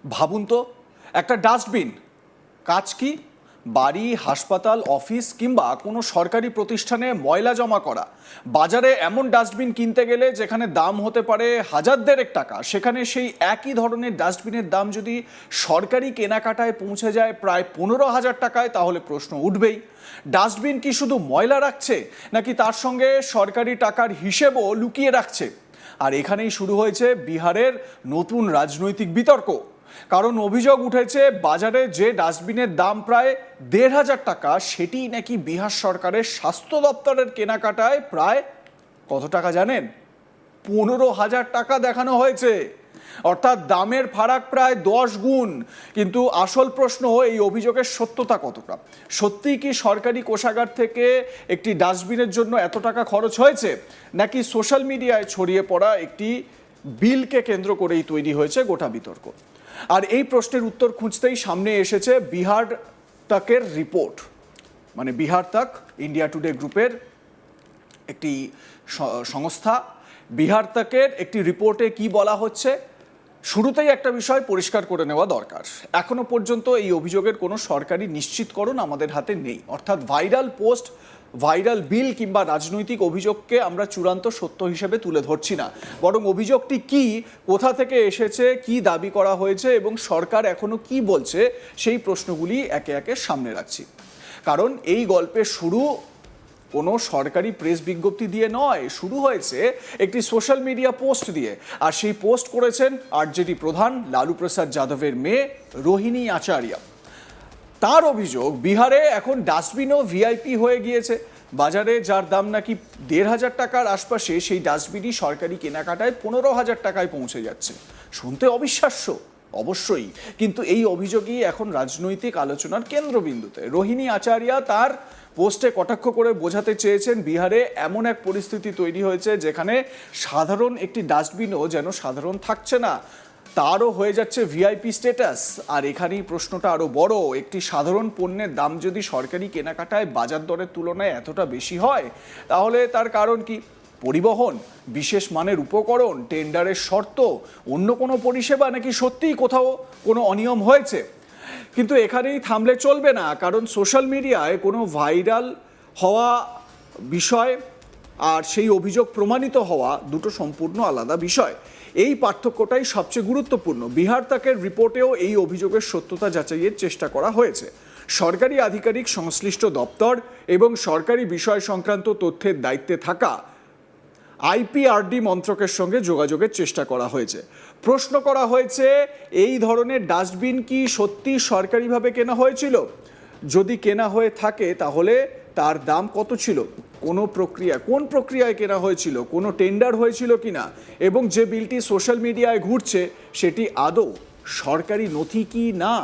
ভাবুন তো, একটা ডাস্টবিন কাজ কি? বাড়ি, হাসপাতাল, অফিস কিংবা কোনো সরকারি প্রতিষ্ঠানে ময়লা জমা করা। বাজারে এমন ডাস্টবিন কিনতে গেলে যেখানে দাম হতে পারে হাজার দেড়েক টাকা, সেখানে সেই একই ধরনের ডাস্টবিনের দাম যদি সরকারি কেনাকাটায় পৌঁছে যায় প্রায় 15,000 টাকায়, তাহলে প্রশ্ন উঠবেই, ডাস্টবিন কি শুধু ময়লা রাখছে, নাকি তার সঙ্গে সরকারি টাকার হিসেবও লুকিয়ে রাখছে? আর এখানেই শুরু হয়েছে বিহারের নতুন রাজনৈতিক বিতর্ক। কারণ অভিযোগ উঠেছে, বাজারে যে ডাস্টবিনের দাম প্রায় 1,500 টাকা, সেটি নাকি বিহার সরকারের স্বাস্থ্য দপ্তরের কেনাকাটায় প্রায় কত টাকা জানেন? 15,000 টাকা দেখানো হয়েছে। অর্থাৎ দামের ফারাক প্রায় 10 গুণ। কিন্তু আসল প্রশ্ন, এই অভিযোগের সত্যতা কতটা? সত্যিই কি সরকারি কোষাগার থেকে একটি ডাস্টবিনের জন্য এত টাকা খরচ হয়েছে, নাকি সোশ্যাল মিডিয়ায় ছড়িয়ে পড়া একটি বিলকে কেন্দ্র করেই তৈরি হয়েছে গোটা বিতর্ক? আর এই প্রশ্নের উত্তর খুঁজতেই সামনে এসেছে বিহার তাকের রিপোর্ট। মানে বিহার তাক ইন্ডিয়া টুডে গ্রুপের একটি সংস্থা। বিহার তাকের একটি রিপোর্টে কি বলা হচ্ছে, শুরুতেই একটা বিষয় পরিষ্কার করে নেওয়া দরকার। এখনো পর্যন্ত এই অভিযোগের কোনো সরকারি নিশ্চিতকরণ আমাদের হাতে নেই। অর্থাৎ ভাইরাল পোস্ট, ভাইরাল বিল কিংবা রাজনৈতিক অভিযোগকে আমরা চূড়ান্ত সত্য হিসেবে তুলে ধরছি না, বরং অভিযোগটি কি, কোথা থেকে এসেছে, কি দাবি করা হয়েছে এবং সরকার এখনো কি বলছে, সেই প্রশ্নগুলি একে একে সামনে রাখছি। কারণ এই গল্পের শুরু কোনো সরকারি প্রেস বিজ্ঞপ্তি দিয়ে নয়, শুরু হয়েছে একটি সোশ্যাল মিডিয়া পোস্ট দিয়ে। আর সেই পোস্ট করেছেন আরজেডি প্রধান লালু প্রসাদ যাদবের মেয়ে রোহিণী আচার্য। তার অভিযোগ, বিহারে এখন ডাস্টবিনও ভিআইপি হয়ে গিয়েছে। বাজারে যার দাম নাকি 1,500 টাকার আশপাশে, সেই ডাস্টবিনই সরকারি কেনাকাটায় 15,000 টাকায় পৌঁছে যাচ্ছে। শুনতে অবিশ্বাস্য, অবশ্যই, কিন্তু এই অভিযোগই এখন রাজনৈতিক আলোচনার কেন্দ্রবিন্দুতে। রোহিণী আচার্য তার পোস্টে কটাক্ষ করে বোঝাতে চেয়েছেন, বিহারে এমন এক পরিস্থিতি তৈরি হয়েছে যেখানে সাধারণ একটি ডাস্টবিনও যেন সাধারণ থাকছে না, তারও হয়ে যাচ্ছে ভিআইপি স্ট্যাটাস। আর এখানেই প্রশ্নটা আরও বড়, একটি সাধারণ পণ্যের দাম যদি সরকারি কেনাকাটায় বাজার দরের তুলনায় এতটা বেশি হয়, তাহলে তার কারণ কি? পরিবহন, বিশেষ মানের উপকরণ, টেন্ডারের শর্ত, অন্য কোনো পরিষেবা, নাকি সত্যিই কোথাও কোনো অনিয়ম হয়েছে? কিন্তু এখানেই থামলে চলবে না, কারণ সোশ্যাল মিডিয়ায় কোনো ভাইরাল হওয়া বিষয় আর সেই অভিযোগ প্রমাণিত হওয়া দুটো সম্পূর্ণ আলাদা বিষয়। এই পার্থক্যটাই সবচেয়ে গুরুত্বপূর্ণ। বিহার তাকের রিপোর্টেও এই অভিযোগের সত্যতা যাচাইয়ের চেষ্টা করা হয়েছে। সরকারি আধিকারিক, সংশ্লিষ্ট দপ্তর এবং সরকারি বিষয় সংক্রান্ত তথ্যের দায়িত্বে থাকা আইপিআরডি মন্ত্রকের সঙ্গে যোগাযোগের চেষ্টা করা হয়েছে। প্রশ্ন করা হয়েছে, এই ধরনের ডাস্টবিন কি সত্যি সরকারিভাবে কেনা হয়েছিল? যদি কেনা হয়ে থাকে, তাহলে তার দাম কত ছিল? কোন প্রক্রিয়ায় কেনা হয়েছিল? কোনো টেন্ডার হয়েছিল কিনা? এবং যে বিলটি সোশ্যাল মিডিয়ায় ঘুরছে, সেটি আদৌ সরকারি নথি কি না?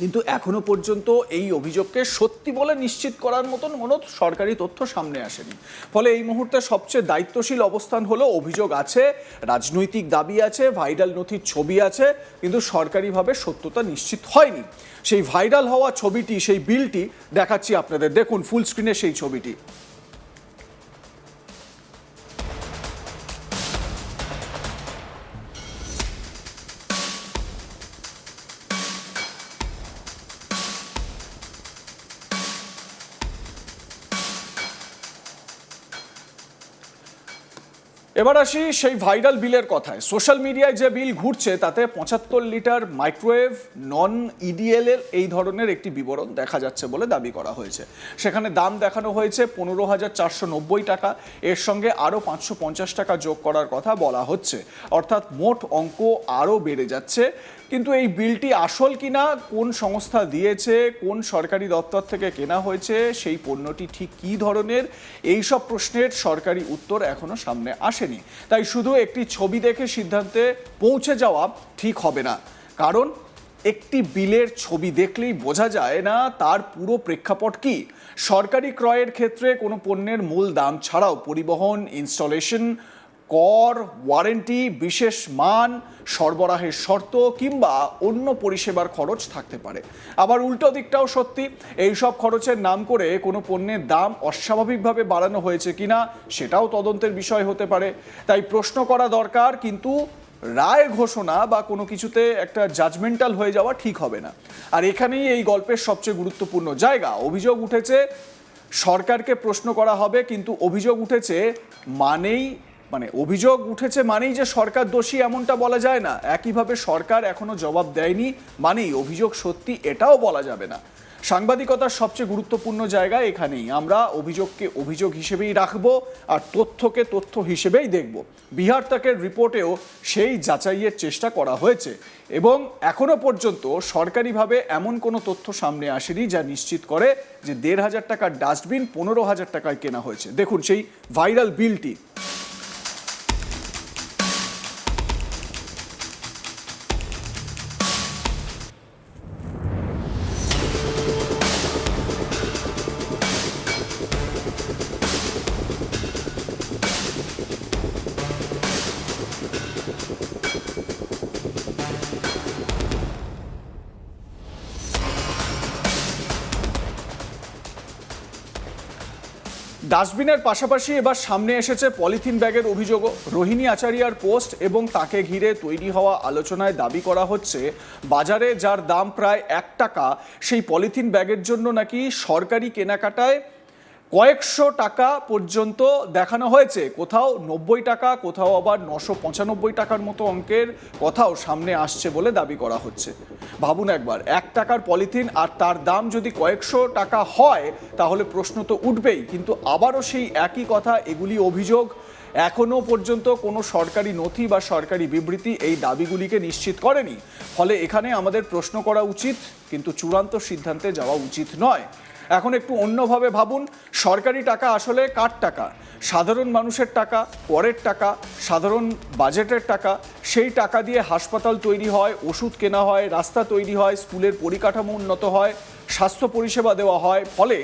কিন্তু এখনো পর্যন্ত এই অভিযোগকে সত্যি বলে নিশ্চিত করার মতন কোনো সরকারি তথ্য সামনে আসেনি। ফলে এই মুহূর্তে সবচেয়ে দায়িত্বশীল অবস্থান হলো, অভিযোগ আছে, রাজনৈতিক দাবি আছে, ভাইরাল নথির ছবি আছে, কিন্তু সরকারিভাবে সত্যতা নিশ্চিত হয়নি। সেই ভাইরাল হওয়া ছবিটি, সেই বিলটি দেখাচ্ছি আপনাদের, দেখুন ফুল স্ক্রিনে সেই ছবিটি। এবার আসি সেই ভাইরাল বিলের কথায়। সোশ্যাল মিডিয়ায় যে বিল ঘুরছে, তাতে 75 লিটার মাইক্রোওয়েভ নন ইডিএলএল এই ধরনের একটি বিবরণ দেখা যাচ্ছে বলে দাবি করা হয়েছে। সেখানে দাম দেখানো হয়েছে 15,490 টাকা। এর সঙ্গে আরও 550 টাকা যোগ করার কথা বলা হচ্ছে। অর্থাৎ মোট অঙ্ক আরও বেড়ে যাচ্ছে। কিন্তু এই বিলটি আসল কিনা, কোন সংস্থা দিয়েছে, কোন সরকারি দপ্তর থেকে কেনা হয়েছে, সেই পণ্যটি ঠিক কী ধরনের, এই সব প্রশ্নের সরকারি উত্তর এখনো সামনে আসেনি। তাই শুধু একটি ছবি দেখে সিদ্ধান্তে পৌঁছে যাওয়া ঠিক হবে না, কারণ একটি বিলের ছবি দেখলেই বোঝা যায় না তার পুরো প্রেক্ষাপট কি। সরকারি ক্রয়ের ক্ষেত্রে কোনো পণ্যের মূল দাম ছাড়াও পরিবহন, ইনস্টলেশন, কর, ওয়ারেন্টি, বিশেষ মান, সরবরাহের শর্ত কিংবা অন্য পরিষেবার খরচ থাকতে পারে। আবার উল্টো দিকটাও সত্যি, এই সব খরচের নাম করে কোনো পণ্যের দাম অস্বাভাবিকভাবে বাড়ানো হয়েছে কিনা, সেটাও তদন্তের বিষয় হতে পারে। তাই প্রশ্ন করা দরকার, কিন্তু রায় ঘোষণা বা কোনো কিছুতে একটা জাজমেন্টাল হয়ে যাওয়া ঠিক হবে না। আর এখানেই এই গল্পের সবচেয়ে গুরুত্বপূর্ণ জায়গা। অভিযোগ উঠেছে, সরকারকে প্রশ্ন করা হবে, কিন্তু অভিযোগ উঠেছে মানেই যে সরকার দোষী এমনটা বলা যায় না। একইভাবে সরকার এখনো জবাব দেয়নি মানেই অভিযোগ সত্যি, এটাও বলা যাবে না। সাংবাদিকতার সবচেয়ে গুরুত্বপূর্ণ জায়গা এখানেই। আমরা অভিযোগকে অভিযোগ হিসেবেই রাখবো আর তথ্যকে তথ্য হিসেবেই দেখব। বিহার তকের রিপোর্টেও সেই যাচাইয়ের চেষ্টা করা হয়েছে এবং এখনো পর্যন্ত সরকারিভাবে এমন কোনো তথ্য সামনে আসেনি যা নিশ্চিত করে যে 1,500 টাকার ডাস্টবিন 15,000 টাকায় কেনা হয়েছে। দেখুন সেই ভাইরাল বিলটি। ডাস্টবিনের পাশাপাশি এবার সামনে এসেছে পলিথিন ব্যাগের অভিযোগও। রোহিণী আচারিয়ার পোস্ট এবং তাকে ঘিরে তৈরি হওয়া আলোচনায় দাবি করা হচ্ছে বাজারে যার দাম প্রায় 1 টাকা, সেই পলিথিন ব্যাগের জন্য নাকি সরকারি কেনাকাটায় কয়েকশো টাকা পর্যন্ত দেখানো হয়েছে। কোথাও 90 টাকা, কোথাও আবার 995 টাকার মতো অঙ্কের কথাও সামনে আসছে বলে দাবি করা হচ্ছে। ভাবুন একবার, 1 টাকার পলিথিন আর তার দাম যদি কয়েকশো টাকা হয় তাহলে প্রশ্ন তো উঠবেই। কিন্তু আবারও সেই একই কথা, এগুলি অভিযোগ। এখনো পর্যন্ত কোনো সরকারি নথি বা সরকারি বিবৃতি এই দাবিগুলিকে নিশ্চিত করেনি। ফলে এখানে আমাদের প্রশ্ন করা উচিত, কিন্তু চূড়ান্ত সিদ্ধান্তে যাওয়া উচিত নয়। এখন একটু অন্যভাবে ভাবুন, সরকারি টাকা আসলে কার টাকা? সাধারণ মানুষের টাকা, করের টাকা, সাধারণ বাজেটের টাকা। সেই টাকা দিয়ে হাসপাতাল তৈরি হয়, ওষুধ কেনা হয়, রাস্তা তৈরি হয়, স্কুলের পরিকাঠামো উন্নত হয়, স্বাস্থ্য পরিষেবা দেওয়া হয়। ফলে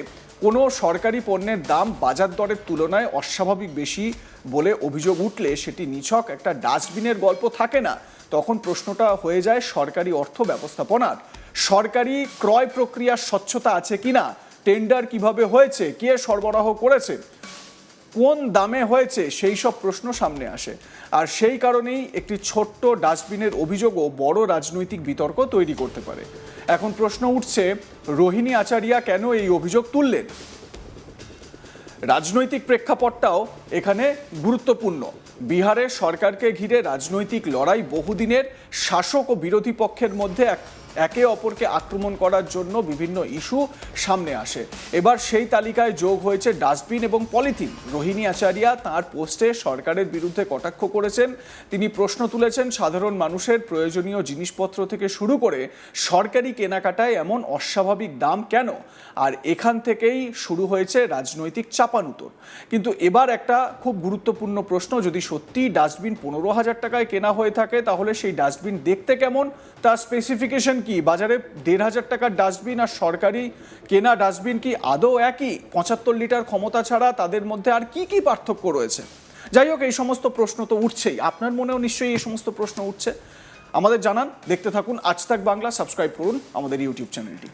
কোনো সরকারি পণ্যের দাম বাজার দরের তুলনায় অস্বাভাবিক বেশি বলে অভিযোগ উঠলে সেটি নিছক একটা ডাস্টবিনের গল্প থাকে না। তখন প্রশ্নটা হয়ে যায় সরকারি অর্থ ব্যবস্থাপনার। সরকারি ক্রয় প্রক্রিয়ার স্বচ্ছতা আছে কিনা, টেন্ডার কিভাবে হয়েছে, কে সরবরাহ করেছে, কোন দামে হয়েছে, সেই সব প্রশ্ন সামনে আসে। আর সেই কারণেই একটি ছোট্ট ডাস্টবিনের অভিযোগও বড় রাজনৈতিক বিতর্ক তৈরি করতে পারে। এখন প্রশ্ন উঠছে, রোহিণী আচারিয়া কেন এই অভিযোগ তুললেন? রাজনৈতিক প্রেক্ষাপটটাও এখানে গুরুত্বপূর্ণ। বিহারের সরকারকে ঘিরে রাজনৈতিক লড়াই বহুদিনের। শাসক ও বিরোধী পক্ষের মধ্যে একে অপরকে আক্রমণ করার জন্য বিভিন্ন ইস্যু সামনে আসে। এবার সেই তালিকায় যোগ হয়েছে ডাস্টবিন এবং পলিথিন। রোহিণী আচারিয়া তাঁর পোস্টে সরকারের বিরুদ্ধে কটাক্ষ করেছেন। তিনি প্রশ্ন তুলেছেন সাধারণ মানুষের প্রয়োজনীয় জিনিসপত্র থেকে শুরু করে সরকারি কেনাকাটায় এমন অস্বাভাবিক দাম কেন। আর এখান থেকেই শুরু হয়েছে রাজনৈতিক চাপানুতোর। কিন্তু এবার একটা খুব গুরুত্বপূর্ণ প্রশ্ন, যদি সত্যি ডাস্টবিন 15,000 টাকায় কেনা হয়ে থাকে তাহলে সেই ডাস্টবিন দেখতে কেমন, তার স্পেসিফিকেশন কি? বাজারে 1,500 টাকার ডাস্টবিন আর সরকারি কেনা ডাস্টবিন কি আদৌ একই? 75 লিটার ক্ষমতা ছাড়া তাদের মধ্যে আর কি কি পার্থক্য রয়েছে? যাই হোক, এই সমস্ত প্রশ্ন তো উঠছেই। আপনার মনেও নিশ্চয়ই এই সমস্ত প্রশ্ন উঠছে। আমাদের জানান, দেখতে থাকুন আজ তাক বাংলা, সাবস্ক্রাইব করুন আমাদের ইউটিউব চ্যানেলটি।